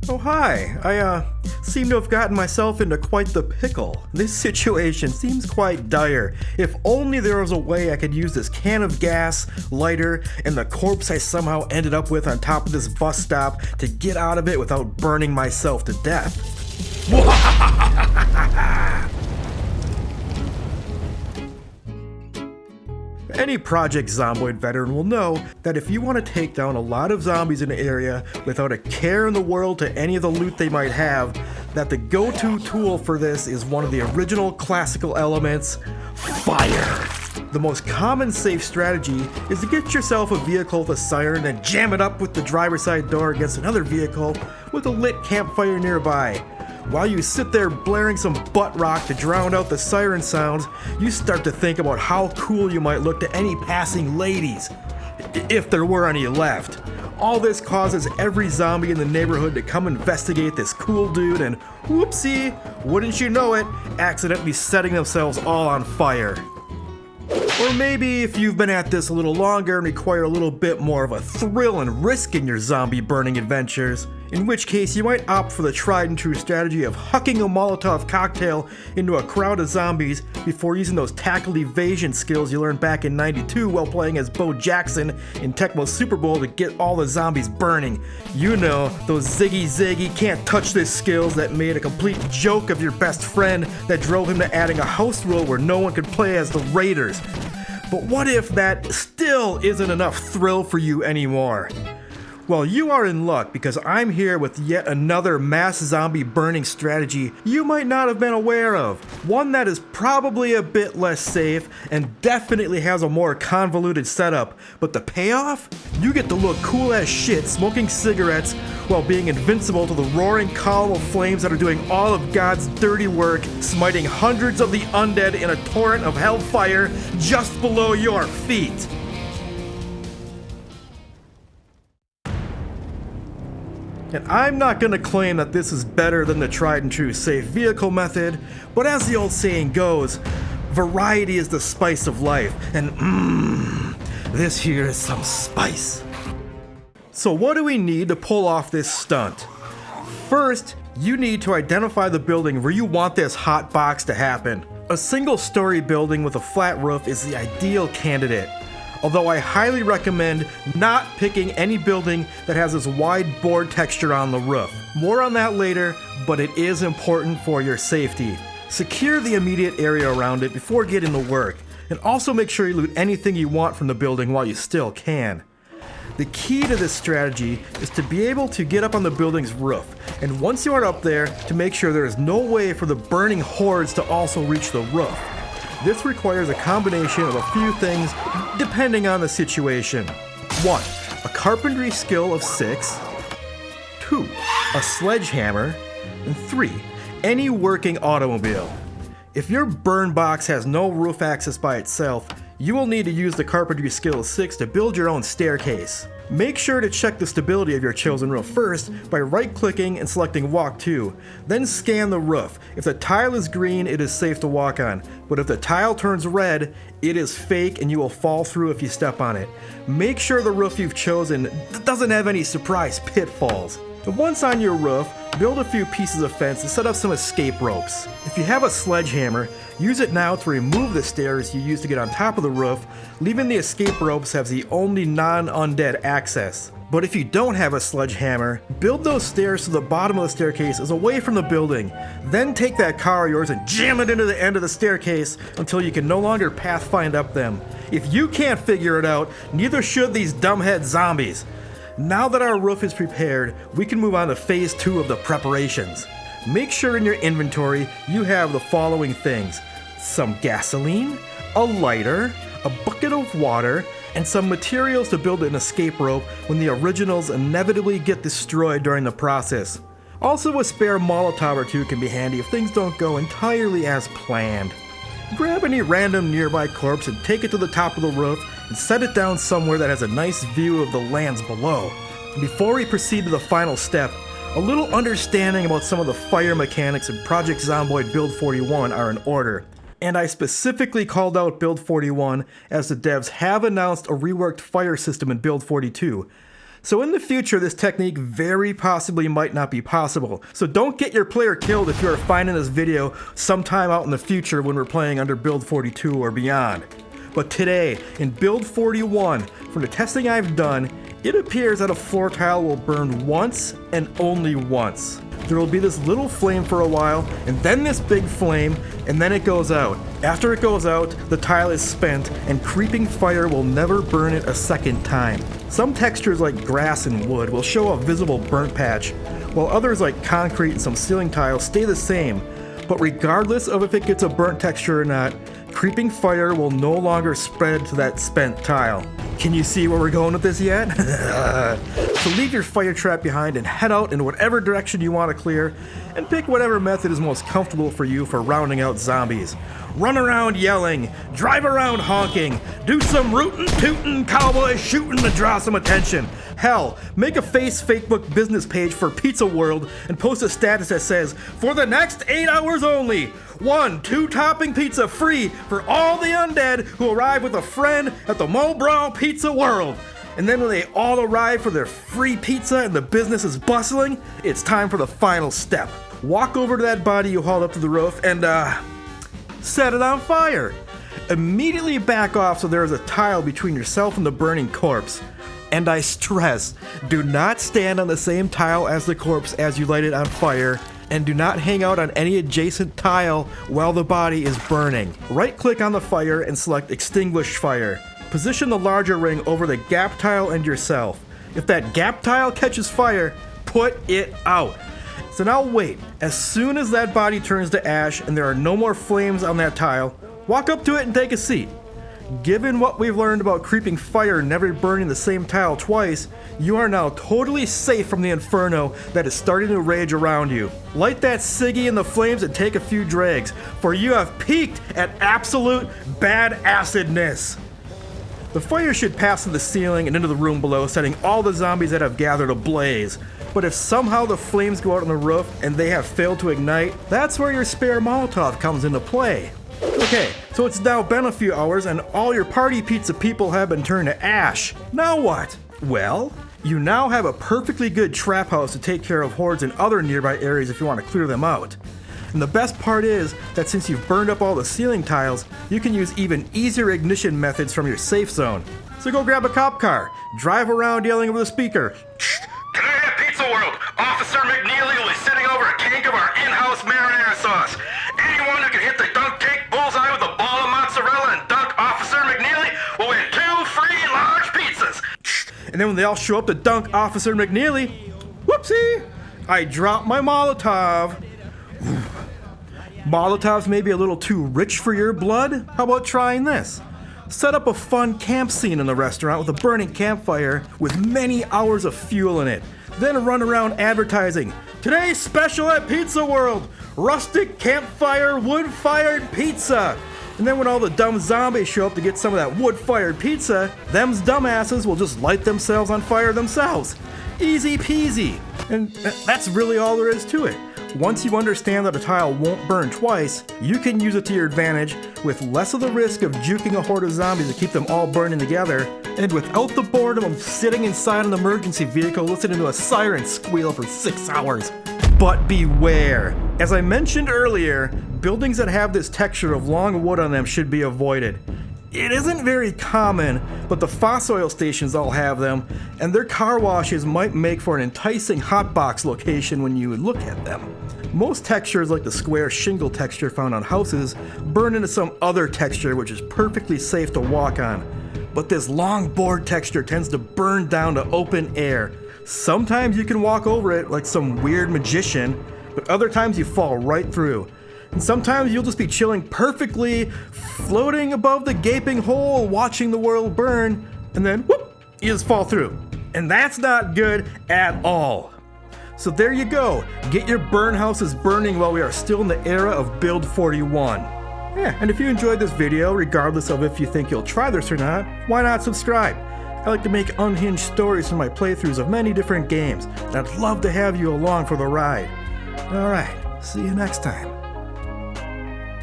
Oh hi, I seem to have gotten myself into quite the pickle. This situation seems quite dire. If only there was a way I could use this can of gas, lighter, and the corpse I somehow ended up with on top of this bus stop to get out of it without burning myself to death. Any Project Zomboid veteran will know that if you want to take down a lot of zombies in an area without a care in the world to any of the loot they might have, that the go-to tool for this is one of the original classical elements, fire. The most common safe strategy is to get yourself a vehicle with a siren and jam it up with the driver's side door against another vehicle with a lit campfire nearby. While you sit there blaring some butt rock to drown out the siren sounds, you start to think about how cool you might look to any passing ladies, if there were any left. All this causes every zombie in the neighborhood to come investigate this cool dude and whoopsie, wouldn't you know it, accidentally setting themselves all on fire. Or maybe if you've been at this a little longer and require a little bit more of a thrill and risk in your zombie burning adventures, in which case you might opt for the tried and true strategy of hucking a Molotov cocktail into a crowd of zombies before using those tackled evasion skills you learned back in '92 while playing as Bo Jackson in Tecmo's Super Bowl to get all the zombies burning. You know, those ziggy can't touch this skills that made a complete joke of your best friend that drove him to adding a house rule where no one could play as the Raiders. But what if that still isn't enough thrill for you anymore? Well, you are in luck because I'm here with yet another mass zombie burning strategy you might not have been aware of. One that is probably a bit less safe and definitely has a more convoluted setup, but the payoff? You get to look cool as shit smoking cigarettes while being invincible to the roaring column of flames that are doing all of God's dirty work, smiting hundreds of the undead in a torrent of hellfire just below your feet. And I'm not going to claim that this is better than the tried and true safe vehicle method, but as the old saying goes, variety is the spice of life, and this here is some spice. So what do we need to pull off this stunt? First, you need to identify the building where you want this hot box to happen. A single-story building with a flat roof is the ideal candidate, although I highly recommend not picking any building that has this wide board texture on the roof. More on that later, but it is important for your safety. Secure the immediate area around it before getting to work, and also make sure you loot anything you want from the building while you still can. The key to this strategy is to be able to get up on the building's roof, and once you are up there, to make sure there is no way for the burning hordes to also reach the roof. This requires a combination of a few things depending on the situation. 1. A carpentry skill of 6. 2. A sledgehammer. And 3. Any working automobile. If your burn box has no roof access by itself, you will need to use the carpentry skill of 6 to build your own staircase. Make sure to check the stability of your chosen roof first by right-clicking and selecting Walk To. Then scan the roof. If the tile is green, it is safe to walk on. But if the tile turns red, it is fake and you will fall through if you step on it. Make sure the roof you've chosen doesn't have any surprise pitfalls. And once on your roof, build a few pieces of fence and set up some escape ropes. If you have a sledgehammer, use it now to remove the stairs you used to get on top of the roof, leaving the escape ropes as the only non-undead access. But if you don't have a sledgehammer, build those stairs to the bottom of the staircase as away from the building. Then take that car of yours and jam it into the end of the staircase until you can no longer pathfind up them. If you can't figure it out, neither should these dumbhead zombies. Now that our roof is prepared, we can move on to phase 2 of the preparations. Make sure in your inventory you have the following things: some gasoline, a lighter, a bucket of water, and some materials to build an escape rope when the originals inevitably get destroyed during the process. Also, a spare Molotov or 2 can be handy if things don't go entirely as planned. Grab any random nearby corpse and take it to the top of the roof and set it down somewhere that has a nice view of the lands below. Before we proceed to the final step, a little understanding about some of the fire mechanics in Project Zomboid Build 41 are in order. And I specifically called out Build 41 as the devs have announced a reworked fire system in Build 42. So in the future, this technique very possibly might not be possible. So don't get your player killed if you are finding this video sometime out in the future when we're playing under build 42 or beyond. But today, in build 41, from the testing I've done, it appears that a floor tile will burn once and only once. There will be this little flame for a while, and then this big flame, and then it goes out. After it goes out, the tile is spent, and creeping fire will never burn it a second time. Some textures like grass and wood will show a visible burnt patch, while others like concrete and some ceiling tiles stay the same. But regardless of if it gets a burnt texture or not, creeping fire will no longer spread to that spent tile. Can you see where we're going with this yet? So leave your fire trap behind and head out in whatever direction you want to clear, and pick whatever method is most comfortable for you for rounding out zombies. Run around yelling, drive around honking, do some rootin' tootin' cowboy shooting to draw some attention. Hell, make a Facebook business page for Pizza World and post a status that says, for the next 8 hours only, 1 2-topping pizza free for all the undead who arrive with a friend at the Mobrow Pizza World. And then when they all arrive for their free pizza and the business is bustling, it's time for the final step. Walk over to that body you hauled up to the roof and, set it on fire. Immediately back off so there is a tile between yourself and the burning corpse. And I stress, do not stand on the same tile as the corpse as you light it on fire, and do not hang out on any adjacent tile while the body is burning. Right-click on the fire and select Extinguish Fire. Position the larger ring over the gap tile and yourself. If that gap tile catches fire, put it out. So now wait. As soon as that body turns to ash and there are no more flames on that tile, walk up to it and take a seat. Given what we've learned about creeping fire never burning the same tile twice, you are now totally safe from the inferno that is starting to rage around you. Light that ciggy in the flames and take a few drags, for you have peaked at absolute bad-acidness. The fire should pass to the ceiling and into the room below, setting all the zombies that have gathered ablaze. But if somehow the flames go out on the roof and they have failed to ignite, that's where your spare Molotov comes into play. Okay, so it's now been a few hours and all your party pizza people have been turned to ash. Now what? Well, you now have a perfectly good trap house to take care of hordes in other nearby areas if you want to clear them out. And the best part is that since you've burned up all the ceiling tiles, you can use even easier ignition methods from your safe zone. So go grab a cop car, drive around yelling over the speaker, "Today at Pizza World, Officer McNeely will be sitting over a tank of our in-house marinara sauce. Anyone who can hit the dunk tank bullseye with a ball of mozzarella and dunk Officer McNeely will win 2 free large pizzas." And then when they all show up to dunk Officer McNeely, whoopsie, I dropped my Molotov. Molotovs may be a little too rich for your blood? How about trying this? Set up a fun camp scene in the restaurant with a burning campfire with many hours of fuel in it. Then run around advertising, "Today's special at Pizza World, rustic campfire wood-fired pizza." And then when all the dumb zombies show up to get some of that wood-fired pizza, them's dumbasses will just light themselves on fire themselves. Easy peasy. And that's really all there is to it. Once you understand that a tile won't burn twice, you can use it to your advantage with less of the risk of juking a horde of zombies to keep them all burning together, and without the boredom of sitting inside an emergency vehicle listening to a siren squeal for 6 hours. But beware! As I mentioned earlier, buildings that have this texture of long wood on them should be avoided. It isn't very common, but the fossil stations all have them, and their car washes might make for an enticing hotbox location when you look at them. Most textures, like the square shingle texture found on houses, burn into some other texture which is perfectly safe to walk on. But this long board texture tends to burn down to open air. Sometimes you can walk over it like some weird magician, but other times you fall right through. And sometimes you'll just be chilling perfectly, floating above the gaping hole, watching the world burn, and then whoop, you just fall through. And that's not good at all. So there you go. Get your burn houses burning while we are still in the era of Build 41. Yeah, and if you enjoyed this video, regardless of if you think you'll try this or not, why not subscribe? I like to make unhinged stories from my playthroughs of many different games, and I'd love to have you along for the ride. Alright, see you next time.